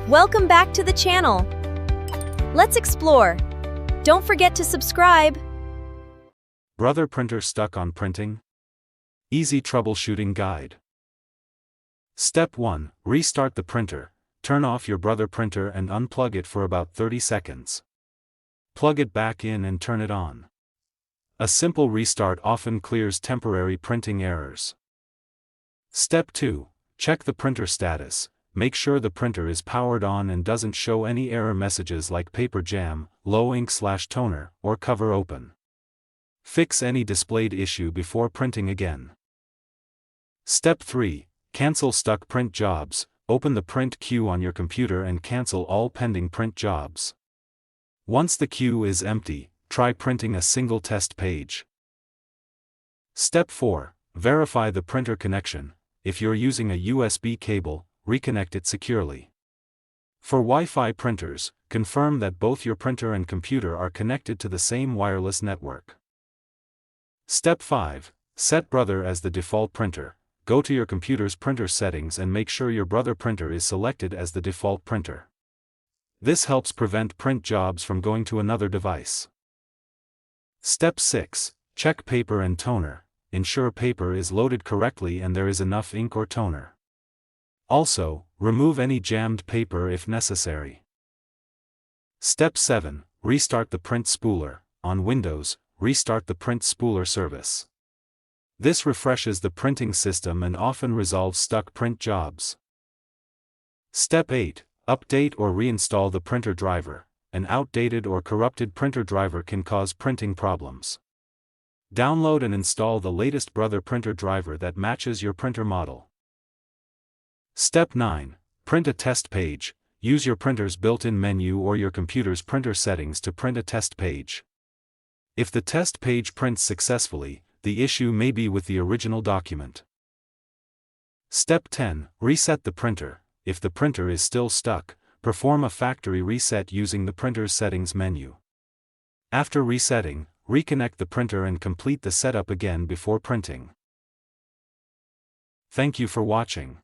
Welcome back to the channel. Let's explore. Don't forget to subscribe. Brother printer stuck on printing? Easy troubleshooting guide. Step 1. Restart the printer. Turn off your brother printer and unplug it for about 30 seconds. Plug it back in and turn it on. A simple restart often clears temporary printing errors. Step 2. Check the printer status. Make sure the printer is powered on and doesn't show any error messages like paper jam, low ink/toner, or cover open. Fix any displayed issue before printing again. Step 3. Cancel stuck print jobs. Open the print queue on your computer and cancel all pending print jobs. Once the queue is empty, try printing a single test page. Step 4. Verify the printer connection. If you're using a USB cable, reconnect it securely. For Wi-Fi printers, confirm that both your printer and computer are connected to the same wireless network. Step 5. Set Brother as the default printer. Go to your computer's printer settings and make sure your Brother printer is selected as the default printer. This helps prevent print jobs from going to another device. Step 6. Check paper and toner. Ensure paper is loaded correctly and there is enough ink or toner. Also, remove any jammed paper if necessary. Step 7. Restart the Print Spooler. On Windows, restart the Print Spooler service. This refreshes the printing system and often resolves stuck print jobs. Step 8. Update or reinstall the printer driver. An outdated or corrupted printer driver can cause printing problems. Download and install the latest Brother printer driver that matches your printer model. Step 9. Print a test page. Use your printer's built-in menu or your computer's printer settings to print a test page. If the test page prints successfully, the issue may be with the original document. Step 10. Reset the printer. If the printer is still stuck, perform a factory reset using the printer's settings menu. After resetting, reconnect the printer and complete the setup again before printing. Thank you for watching.